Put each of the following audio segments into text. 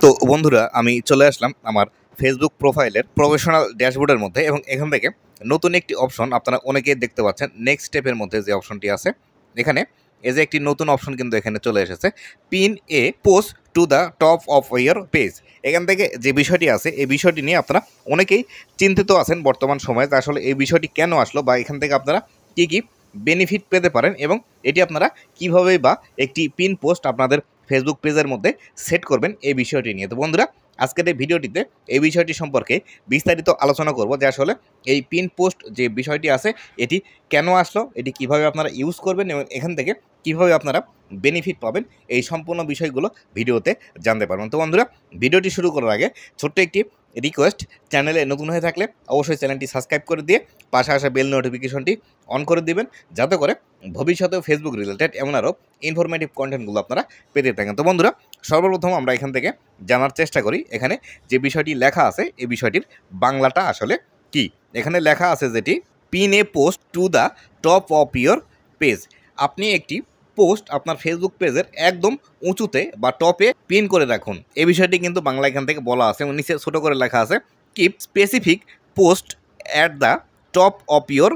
তো বন্ধুরা আমি চলে আসলাম আমার ফেসবুক প্রোফাইলের প্রফেশনাল ড্যাশবোর্ডের মধ্যে এবং এখান থেকে নতুন একটি অপশন আপনারা অনেকেই দেখতে পাচ্ছেন। নেক্সট স্টেপের মধ্যে যে অপশনটি আছে এখানে এই যে একটি নতুন অপশন কিন্তু এখানে চলে এসেছে, pin a post to the top of your page. এখান থেকে যে বিষয়টি আছে এই বিষয়টি নিয়ে আপনারা অনেকেই চিন্তিত আছেন বর্তমান সময়ে, যে আসলে এই বিষয়টি কেন আসলো বা এখান থেকে আপনারা কী কী বেনিফিট পেতে পারেন এবং এটি আপনারা কীভাবে বা একটি পিন পোস্ট আপনাদের ফেসবুক পেজের মধ্যে সেট করবেন এই বিষয়টি নিয়ে। তো বন্ধুরা আজকের এই ভিডিওটিতে এই বিষয়টি সম্পর্কে বিস্তারিত আলোচনা করব, যে আসলে এই পিন পোস্ট যে বিষয়টি আছে এটি কেন আসলো, এটি কিভাবে আপনারা ইউজ করবেন এবং এখান থেকে কিভাবে আপনারা বেনিফিট পাবেন, এই সম্পূর্ণ বিষয়গুলো ভিডিওতে জানতে পারবেন। তো বন্ধুরা ভিডিওটি শুরু করার আগে ছোট্ট একটি রিকোয়েস্ট, চ্যানেলে নতুন হয়ে থাকলে অবশ্যই চ্যানেলটি সাবস্ক্রাইব করে দিয়ে পাশে আসা বেল নোটিফিকেশনটি অন করে দিবেন, যাতে করে ভবিষ্যতেও ফেসবুক রিলেটেড এমন আরও ইনফরমেটিভ কন্টেন্টগুলো আপনারা পেতে থাকেন। তো বন্ধুরা সর্বপ্রথম আমরা এখান থেকে জানার চেষ্টা করি এখানে যে বিষয়টি লেখা আছে এই বিষয়টির বাংলাটা আসলে কি। এখানে লেখা আছে যেটি pin a post to the top of your page. আপনি একটি পোস্ট আপনার ফেসবুক পেজের একদম উঁচুতে বা টপে পিন করে রাখুন, এই বিষয়টি কিন্তু বাংলা এখান থেকে বলা আছে এবং নিচে ছোটো করে লেখা আছে keep specific post at the top of your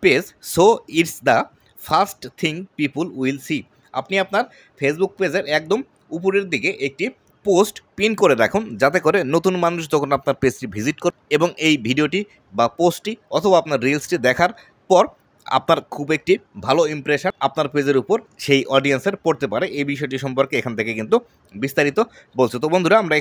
page so it's the first thing people will see. আপনি আপনার ফেসবুক পেজের একদম উপরের দিকে একটি পোস্ট পিন করে রাখুন, যাতে করে নতুন মানুষ যখন আপনার পেজটি ভিজিট করে এবং এই ভিডিওটি বা পোস্টটি অথবা আপনার রিলসটি দেখার পর আপনার খুব একটি ভালো ইমপ্রেশন আপনার পেজের উপর সেই অডিয়েন্সের পড়তে পারে, এই বিষয়টি সম্পর্কে এখান থেকে কিন্তু বিস্তারিত বলছে। তো বন্ধুরা আমরা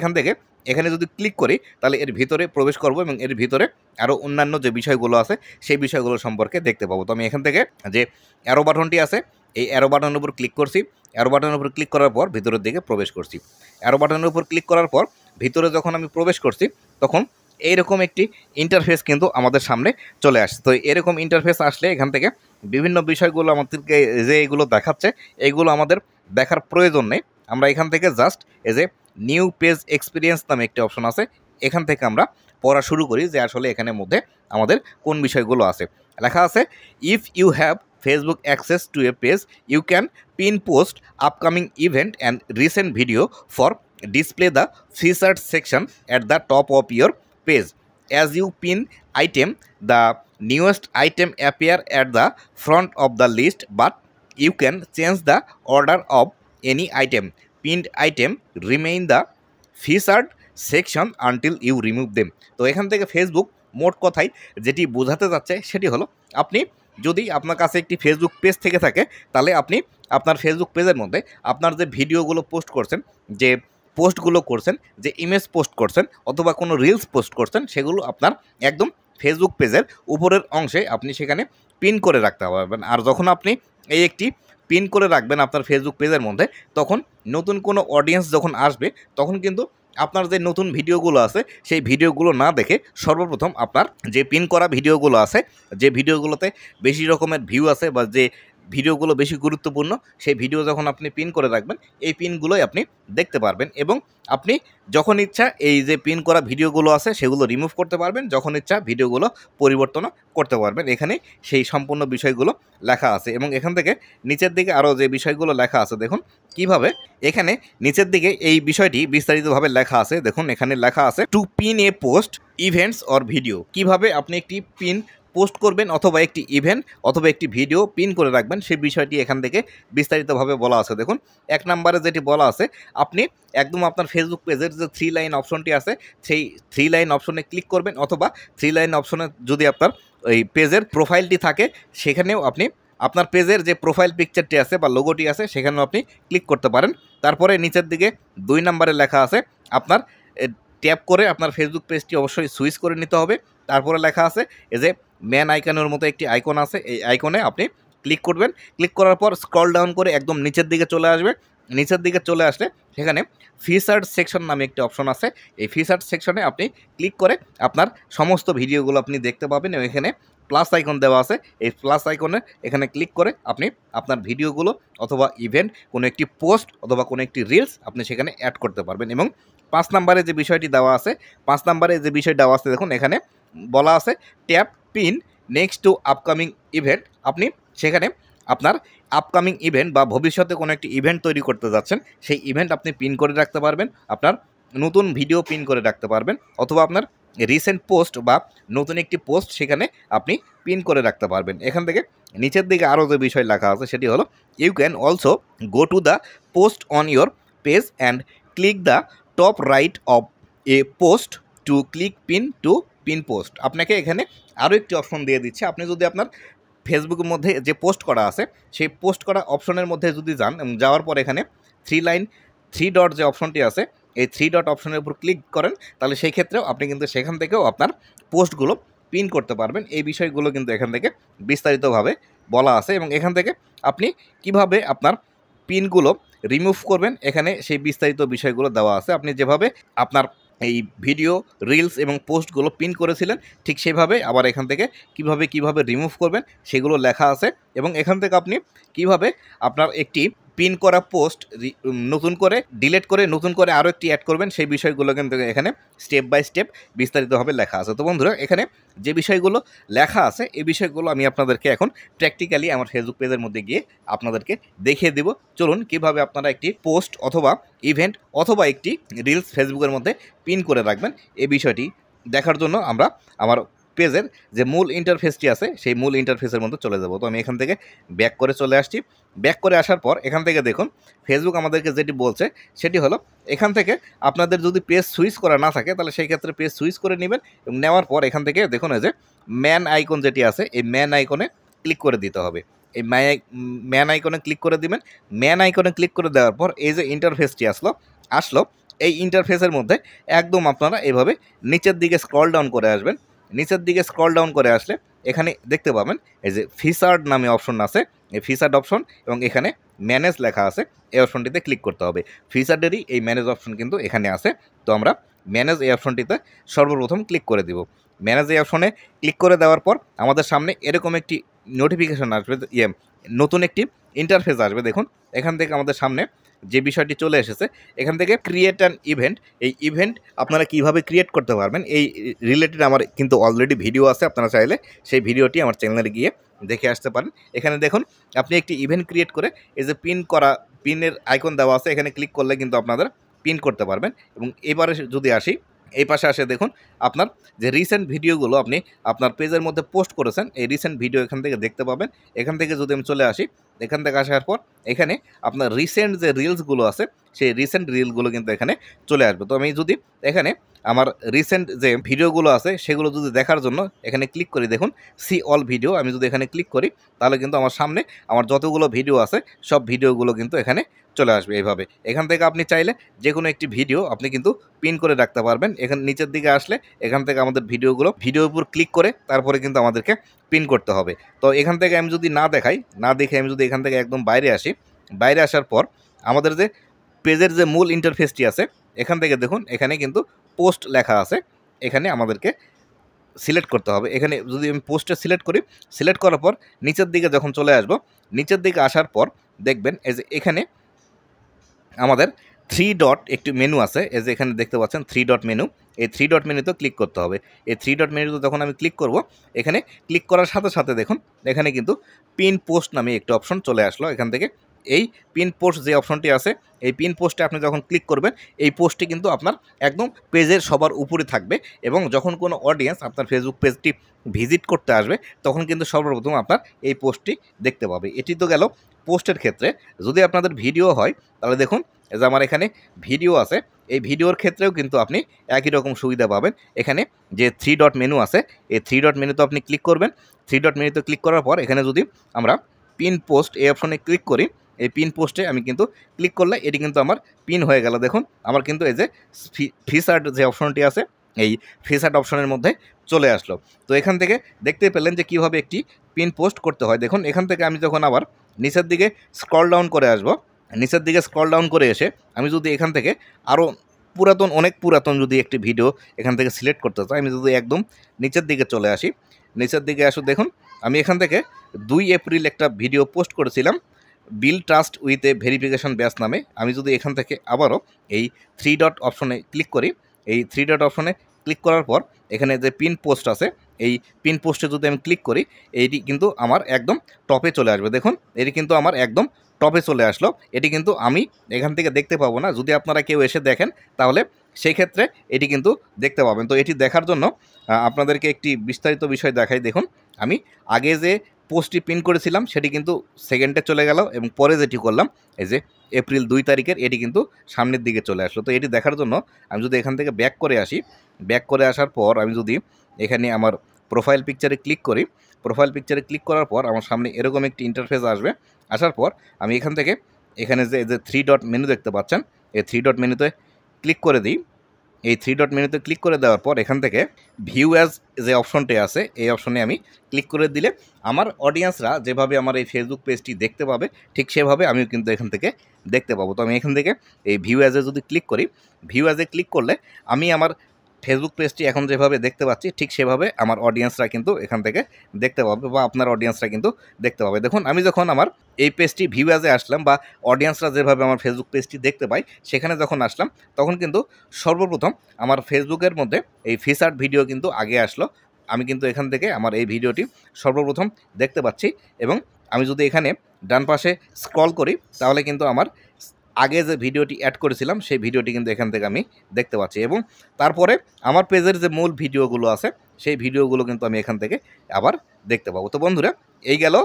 এখানে যদি ক্লিক করি তাহলে এর ভিতরে প্রবেশ করব এবং এর ভিতরে আরও অন্যান্য যে বিষয়গুলো আছে সেই বিষয়গুলো সম্পর্কে দেখতে পাবো। তো আমি এখান থেকে যে অ্যারো বাটনটি আছে এই অ্যারো বাটনের উপর ক্লিক করছি, অ্যারো বাটনের উপর ক্লিক করার পর ভিতরের দিকে প্রবেশ করছি। অ্যারো বাটনের উপর ক্লিক করার পর ভিতরে যখন আমি প্রবেশ করছি তখন এইরকম একটি ইন্টারফেস কিন্তু আমাদের সামনে চলে আসছে। তো এরকম ইন্টারফেস আসলে এখান থেকে বিভিন্ন বিষয়গুলো আমাদেরকে যে এগুলো দেখাচ্ছে এইগুলো আমাদের দেখার প্রয়োজন নেই। আমরা এখান থেকে জাস্ট এই যে নিউ পেজ এক্সপিরিয়েন্স নামে একটি অপশন আছে, এখান থেকে আমরা পড়া শুরু করি যে আসলে এখানের মধ্যে আমাদের কোন বিষয়গুলো আছে। লেখা আছে if you have Facebook access to a page, you can pin post upcoming event and recent video for display the featured section at the top of your page. As you pin item, the newest item appear at the front of the list, but you can change the order of any item. Pinned item remain the featured section until you remove them. তো এখান থেকে Facebook মোট কথাই যেটি বোঝাতে যাচ্ছে সেটি হলো, আপনি যদি আপনার কাছে একটি ফেসবুক পেজ থেকে থাকে তাহলে আপনি আপনার ফেসবুক পেজের মধ্যে আপনার যে ভিডিওগুলো পোস্ট করছেন, যে পোস্টগুলো করছেন, যে ইমেজ পোস্ট করছেন অথবা কোনো রিলস পোস্ট করছেন, সেগুলো আপনার একদম ফেসবুক পেজের উপরের অংশে আপনি সেখানে পিন করে রাখতে পারবেন। আর যখন আপনি এই একটি পিন করে রাখবেন আপনার ফেসবুক পেজের মধ্যে, তখন নতুন কোনো অডিয়েন্স যখন আসবে তখন কিন্তু আপনার যে নতুন ভিডিওগুলো আছে সেই ভিডিওগুলো না দেখে সর্বপ্রথম আপনার যে পিন করা ভিডিওগুলো আছে, যে ভিডিওগুলোতে বেশি রকমের ভিউ আছে বা যে ভিডিওগুলো বেশি গুরুত্বপূর্ণ, সেই ভিডিও যখন আপনি পিন করে রাখবেন এই পিনগুলোই আপনি দেখতে পারবেন এবং আপনি যখন ইচ্ছা এই যে পিন করা ভিডিওগুলো আছে সেগুলো রিমুভ করতে পারবেন, যখন ইচ্ছা ভিডিওগুলো পরিবর্তনও করতে পারবেন। এখানে সেই সম্পূর্ণ বিষয়গুলো লেখা আছে এবং এখান থেকে নিচের দিকে আরও যে বিষয়গুলো লেখা আছে দেখুন কিভাবে এখানে নিচের দিকে এই বিষয়টি বিস্তারিতভাবে লেখা আছে। দেখুন এখানে লেখা আছে to pin a post events or video, কিভাবে আপনি একটি পিন পোস্ট করবেন অথবা একটি ইভেন্ট অথবা একটি ভিডিও পিন করে রাখবেন সেই বিষয়টি এখান থেকে বিস্তারিতভাবে বলা আছে। দেখুন এক নম্বরে যেটি বলা আছে, আপনি একদম আপনার ফেসবুক পেজের যে 3 লাইন অপশনটি আছে সেই 3 লাইন অপশনে ক্লিক করবেন, অথবা 3 লাইন অপশনে যদি আপনার ওই পেজের প্রোফাইলটি থাকে সেখানেও আপনি আপনার পেজের যে প্রোফাইল পিকচারটি আছে বা লোগোটি আছে সেখানেও আপনি ক্লিক করতে পারেন। তারপরে নিচের দিকে 2 নম্বরে লেখা আছে আপনার ট্যাপ করে আপনার ফেসবুক পেজটি অবশ্যই সুইচ করে নিতে হবে। তারপরে লেখা আছে এই যে ম্যান আইকনের মতো একটি আইকন আছে, এই আইকনে আপনি ক্লিক করবেন। ক্লিক করার পর স্ক্রল ডাউন করে একদম নিচের দিকে চলে আসবে। নিচের দিকে চলে আসলে সেখানে ফিচার্ড সেকশন নামে একটি অপশন আছে, এই ফিচার্ড সেকশনে আপনি ক্লিক করে আপনার সমস্ত ভিডিওগুলো আপনি দেখতে পাবেন এবং এখানে প্লাস আইকন দেওয়া আছে, এই প্লাস আইকনে এখানে ক্লিক করে আপনি আপনার ভিডিওগুলো অথবা ইভেন্ট কোনো একটি পোস্ট অথবা কোনো একটি রিলস আপনি সেখানে অ্যাড করতে পারবেন। এবং 5 নম্বরে যে বিষয়টি দেওয়া আছে, 5 নম্বরে যে বিষয় দেওয়া আছে দেখুন এখানে বলা আছে tap pin next to upcoming event. আপনি সেখানে আপনার আপকামিং ইভেন্ট বা ভবিষ্যতে কোনো একটি ইভেন্ট তৈরি করতে যাচ্ছেন সেই ইভেন্ট আপনি পিন করে রাখতে পারবেন আপনার নতুন ভিডিও পিন করে রাখতে পারবেন, অথবা আপনার রিসেন্ট পোস্ট বা নতুন একটি পোস্ট সেখানে আপনি পিন করে রাখতে পারবেন। এখান থেকে নিচের দিকে আরও যে বিষয় লেখা আছে সেটি হলো you can also go to the post on your page and click the top right of a post to click pin to pin post. আপনাকে এখানে আরও একটি অপশন দিয়ে দিচ্ছে। আপনি যদি আপনার ফেসবুকের মধ্যে যে পোস্ট করা আছে সেই পোস্ট করা অপশনের মধ্যে যদি যান, যাওয়ার পর এখানে থ্রি ডট যে অপশনটি আছে এই থ্রি ডট অপশনের উপর ক্লিক করেন, তাহলে সেই ক্ষেত্রেও আপনি কিন্তু সেখান থেকেও আপনার পোস্টগুলো পিন করতে পারবেন। এই বিষয়গুলো কিন্তু এখান থেকে বিস্তারিতভাবে বলা আছে, এবং এখান থেকে আপনি কিভাবে আপনার পিনগুলো রিমুভ করবেন এখানে সেই বিস্তারিত বিষয়গুলো দেওয়া আছে। আপনি যেভাবে আপনার এই ভিডিও, রিলস এবং পোস্টগুলো পিন করেছিলেন ঠিক সেভাবে আবার এখান থেকে কিভাবে রিমুভ করবেন সেগুলো লেখা আছে, এবং এখান থেকে আপনি কিভাবে আপনার একটি পিন করা পোস্ট নতুন করে ডিলিট করে নতুন করে আরও একটি অ্যাড করবেন সেই বিষয়গুলো কিন্তু এখানে স্টেপ বাই স্টেপ বিস্তারিতভাবে লেখা আছে। তো বন্ধুরা, এখানে যে বিষয়গুলো লেখা আছে এই বিষয়গুলো আমি আপনাদেরকে এখন প্র্যাকটিক্যালি আমার ফেসবুক পেজের মধ্যে গিয়ে আপনাদেরকে দেখিয়ে দেব। চলুন কিভাবে আপনারা একটি পোস্ট অথবা ইভেন্ট অথবা একটি রিলস ফেসবুকের মধ্যে পিন করে রাখবেন এই বিষয়টি দেখার জন্য আমরা আমার পেজের যে মূল ইন্টারফেসটি আছে সেই মূল ইন্টারফেসের মধ্যে চলে যাব। তো আমি এখান থেকে ব্যাক করে চলে আসছি। ব্যাক করে আসার পর এখান থেকে দেখুন ফেসবুক আমাদেরকে যেটি বলছে সেটি হলো এখান থেকে আপনাদের যদি পেজ সুইচ করা না থাকে তাহলে সেই ক্ষেত্রে পেজ সুইচ করে নেবেন, এবং নেওয়ার পর এখান থেকে দেখুন এই যে ম্যান আইকন যেটি আছে এই ম্যান আইকনে ক্লিক করে দিতে হবে। এই ম্যান আইকনে ক্লিক করে দিবেন। ম্যান আইকনে ক্লিক করে দেওয়ার পর এই যে ইন্টারফেসটি আসলো এই ইন্টারফেসের মধ্যে একদম আপনারা এভাবে নিচের দিকে স্ক্রল ডাউন করে আসবেন। নিচের দিকে স্ক্রল ডাউন করে আসলে এখানে দেখতে পাবেন এই যে ফিচার্ড নামে অপশন আছে, এই ফিচার্ড অপশন, এবং এখানে ম্যানেজ লেখা আছে, এই অপশনটিতে ক্লিক করতে হবে। ফিচার্ডেরই এই ম্যানেজ অপশন কিন্তু এখানে আছে। তো আমরা ম্যানেজ এই অপশনটিতে সর্বপ্রথম ক্লিক করে দিব। ম্যানেজ এই অপশনে ক্লিক করে দেওয়ার পর আমাদের সামনে এরকম একটি নোটিফিকেশন আসবে, নতুন একটি ইন্টারফেস আসবে। দেখুন এখান থেকে আমাদের সামনে যে বিষয়টি চলে এসেছে, এখান থেকে ক্রিয়েট অ্যান ইভেন্ট, এই ইভেন্ট আপনারা কিভাবে ক্রিয়েট করতে পারবেন এই রিলেটেড আমার কিন্তু অলরেডি ভিডিও আছে। আপনারা চাইলে সেই ভিডিওটি আমার চ্যানেলে গিয়ে দেখে আসতে পারেন। এখানে দেখুন আপনি একটি ইভেন্ট ক্রিয়েট করে এই যে পিনের আইকন দেওয়া আছে এখানে ক্লিক করলে কিন্তু আপনারা পিন করতে পারবেন। এবং এবারে যদি আসি এই পাশে আসে দেখুন আপনার যে রিসেন্ট ভিডিওগুলো আপনি আপনার পেজের মধ্যে পোস্ট করেছেন এই রিসেন্ট ভিডিও এখান থেকে দেখতে পাবেন। এখান থেকে যদি আমি চলে আসি, এখান থেকে আসার পর এখানে আপনার রিসেন্ট যে রিলসগুলো আছে সেই রিসেন্ট রিলগুলো কিন্তু এখানে চলে আসবে। তো আমি যদি এখানে আমার রিসেন্ট যে ভিডিওগুলো আছে সেগুলো যদি দেখার জন্য এখানে ক্লিক করি, দেখুন সি অল ভিডিও, আমি যদি এখানে ক্লিক করি তাহলে কিন্তু আমার সামনে আমার যতগুলো ভিডিও আছে সব ভিডিওগুলো কিন্তু এখানে চলে আসবে। এইভাবে এখান থেকে আপনি চাইলে যে কোনো একটি ভিডিও আপনি কিন্তু পিন করে রাখতে পারবেন। এখানে নিচের দিকে আসলে এখান থেকে আমাদের ভিডিওর উপর ক্লিক করে তারপরে কিন্তু আমাদেরকে পিন করতে হবে। তো এখান থেকে আমি যদি না দেখে আমি যদি এখান থেকে একদম বাইরে আসি, বাইরে আসার পর আমাদের যে পেজের যে মূল ইন্টারফেসটি আছে এখান থেকে দেখুন এখানে কিন্তু পোস্ট লেখা আছে, এখানে আমাদেরকে সিলেক্ট করতে হবে। এখানে যদি আমি পোস্টে সিলেক্ট করি, সিলেক্ট করার পর নিচের দিকে যখন চলে আসব, নিচের দিকে আসার পর দেখবেন এই যে এখানে আমাদের থ্রি ডট একটি মেনু আছে, এই যে এখানে দেখতে পাচ্ছেন থ্রি ডট মেনু, এই থ্রি ডট মেনুতে ক্লিক করতে হবে। এই থ্রি ডট মেনুতে যখন আমি ক্লিক করব, এখানে ক্লিক করার সাথে সাথে দেখুন এখানে কিন্তু পিন পোস্ট নামে একটি অপশন চলে আসলো। এখান থেকে এই পিন পোস্ট যে অপশনটি আছে এই পিন পোস্টে আপনি যখন ক্লিক করবেন এই পোস্টটি কিন্তু আপনার একদম পেজের সবার উপরে থাকবে, এবং যখন কোনো অডিয়েন্স আপনার ফেসবুক পেজটি ভিজিট করতে আসবে তখন কিন্তু সর্বপ্রথম আপনার এই পোস্টটি দেখতে পাবে। এটি তো গেল পোস্টের ক্ষেত্রে। যদি আপনাদের ভিডিও হয় তাহলে দেখুন এই যে আমার এখানে ভিডিও আছে, এই ভিডিওর ক্ষেত্রেও কিন্তু আপনি একই রকম সুবিধা পাবেন। এখানে যে থ্রি ডট মেনু আছে এই থ্রি ডট মেনুতে আপনি ক্লিক করবেন। থ্রি ডট মেনুতে ক্লিক করার পর এখানে যদি আমরা পিন পোস্ট এই অপশনে ক্লিক করি, এই পিন পোস্টে আমি কিন্তু ক্লিক করলে এটি কিন্তু আমার পিন হয়ে গেল। দেখুন আমার কিন্তু এই যে ফিচার্ড যে অপশনটি আছে এই ফিচার্ড অপশনের মধ্যে চলে আসলো। তো এখান থেকে দেখতে পেলেন যে কীভাবে একটি পিন পোস্ট করতে হয়। দেখুন এখান থেকে আমি যখন আবার নিচের দিকে স্ক্রল ডাউন করে আসবো, নিচের দিকে স্ক্রল ডাউন করে এসে আমি যদি এখান থেকে আরও অনেক পুরাতন যদি একটি ভিডিও এখান থেকে সিলেক্ট করতে চাই, আমি যদি একদম নিচের দিকে চলে আসি, নিচের দিকে আসো দেখুন আমি এখান থেকে 2 এপ্রিল একটা ভিডিও পোস্ট করেছিলাম build trust with a verification batch নামে। আমি যদি এখান থেকে আবারও এই থ্রি ডট অপশনে ক্লিক করি, এই থ্রি ডট অপশনে ক্লিক করার পর এখানে যে পিন পোস্ট আছে এই পিন পোস্টে যদি আমি ক্লিক করি এইটি কিন্তু আমার একদম টপে চলে আসবে। দেখুন এটি কিন্তু আমার একদম টপে চলে আসলো। এটি কিন্তু আমি এখান থেকে দেখতে পাবো না। যদি আপনারা কেউ এসে দেখেন তাহলে সেই ক্ষেত্রে এটি কিন্তু দেখতে পাবেন। তো এটি দেখার জন্য আপনাদেরকে একটি বিস্তারিত বিষয় দেখাই। দেখুন, আমি আগে যে পোস্টটি পিন করেছিলাম সেটি কিন্তু সেকেন্ডে চলে গেল, এবং পরে যেটি করলাম এই যে এপ্রিল 2 তারিখের, এটি কিন্তু সামনের দিকে চলে আসলো। তো এটি দেখার জন্য আমি যদি এখান থেকে ব্যাক করে আসি, ব্যাক করে আসার পর আমি যদি এখানে আমার প্রোফাইল পিকচারে ক্লিক করি, প্রোফাইল পিকচারে ক্লিক করার পর আমার সামনে এরকম একটি ইন্টারফেস আসবে। আসার পর আমি এখান থেকে এখানে যে 3 ডট মেনু দেখতে পাচ্ছেন, এই 3 ডট মেনুতে ক্লিক করে দিই। এই 3 ডট মেনুতে ক্লিক করে দেওয়ার পর এখান থেকে ভিউ অ্যাজ যে অপশনটি আছে, এই অপশনে আমি ক্লিক করে দিলে আমার অডিয়েন্সরা যেভাবে আমার এই ফেসবুক পেজটি দেখতে পাবে, ঠিক সেভাবে আমিও কিন্তু এখান থেকে দেখতে পাবো। তো আমি এখান থেকে এই ভিউ অ্যাজে যদি ক্লিক করি, ভিউ অ্যাজে ক্লিক করলে আমি আমার ফেসবুক পেজটি এখন যেভাবে দেখতে পাচ্ছি, ঠিক সেভাবে আমার অডিয়েন্সরা কিন্তু এখান থেকে দেখতে পাবে, বা আপনার অডিয়েন্সরা কিন্তু দেখতে পাবে। দেখুন, আমি যখন আমার এই পেজটি ভিউ অ্যাজে আসলাম, বা অডিয়েন্সরা যেভাবে আমার ফেসবুক পেজটি দেখতে পায় সেখানে যখন আসলাম, তখন কিন্তু সর্বপ্রথম আমার ফেসবুকের মধ্যে এই ফিচার্ড ভিডিও কিন্তু আগে আসলো। আমি কিন্তু এখান থেকে আমার এই ভিডিওটি সর্বপ্রথম দেখতে পাচ্ছি, এবং আমি যদি এখানে ডান পাশে স্ক্রল করি তাহলে কিন্তু আমার আগে যে ভিডিওটি অ্যাড করেছিলাম সেই ভিডিওটি কিন্তু এখান থেকে আমি দেখতে পাচ্ছি, এবং তারপরে আমার পেজের যে মূল ভিডিওগুলো আছে সেই ভিডিওগুলো কিন্তু আমি এখান থেকে আবার দেখতে পাবো। তো বন্ধুরা, এই গেল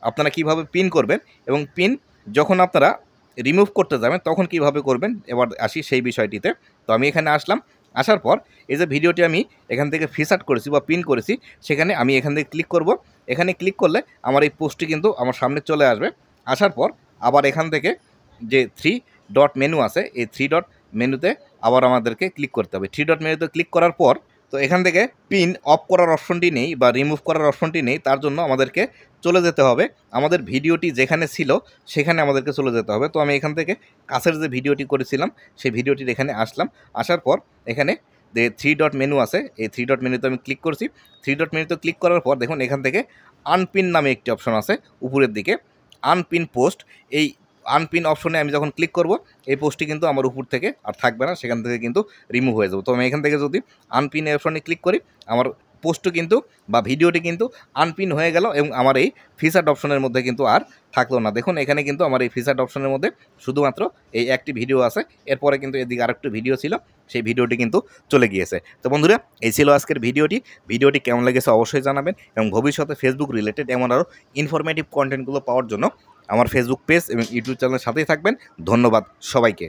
আপনারা কিভাবে পিন করবেন, এবং পিন যখন আপনারা রিমুভ করতে যাবেন তখন কিভাবে করবেন, এবার আসি সেই বিষয়টিতে। তো আমি এখানে আসলাম, আসার পর এই যে ভিডিওটি আমি এখান থেকে ফিচার্ড করেছি বা পিন করেছি, সেখানে আমি এখান থেকে ক্লিক করব। এখানে ক্লিক করলে আমার এই পোস্টটি কিন্তু আমার সামনে চলে আসবে। আসার পর আবার এখান থেকে যে 3 ডট মেনু আছে, এই 3 ডট মেনুতে আবার আমাদেরকে ক্লিক করতে হবে। 3 ডট মেনুতে ক্লিক করার পর তো এখান থেকে পিন অফ করার অপশনটি নেই বা রিমুভ করার অপশনটি নেই, তার জন্য আমাদেরকে চলে যেতে হবে আমাদের ভিডিওটি যেখানে ছিল সেখানে আমাদেরকে চলে যেতে হবে। তো আমি এখান থেকে কাছের যে ভিডিওটি করেছিলাম সেই ভিডিওটির এখানে আসলাম। আসার পর এখানে যে 3 ডট মেনু আছে, এই 3 ডট মেনুতে আমি ক্লিক করছি। 3 ডট মেনুতে ক্লিক করার পর দেখুন এখান থেকে আনপিন নামে একটি অপশন আছে উপরের দিকে, আনপিন পোস্ট। এই আনপিন অপশনে আমি যখন ক্লিক করব, এই পোস্টটি কিন্তু আমার উপর থেকে আর থাকবে না, সেখান থেকে কিন্তু রিমুভ হয়ে যাবে। তো আমি এখান থেকে যদি আনপিন অপশনে ক্লিক করি, আমার পোস্টও কিন্তু বা ভিডিওটি কিন্তু আনপিন হয়ে গেল, এবং আমার এই ফিচার্ড অপশনের মধ্যে কিন্তু আর থাকলো না। দেখুন, এখানে কিন্তু আমার এই ফিচার্ড অপশনের মধ্যে শুধুমাত্র এই একটি ভিডিও আছে, এরপরে কিন্তু এদিকে আরেকটি ভিডিও ছিল, সেই ভিডিওটি কিন্তু চলে গিয়েছে। তো বন্ধুরা, এই ছিল আজকের ভিডিওটি কেমন লেগেছে অবশ্যই জানাবেন, এবং ভবিষ্যতে ফেসবুক রিলেটেড এমন আরও ইনফরমেটিভ কন্টেন্টগুলো পাওয়ার জন্য আমার ফেসবুক পেজ এবং ইউটিউব চ্যানেলের সাথেই থাকবেন। ধন্যবাদ সবাইকে।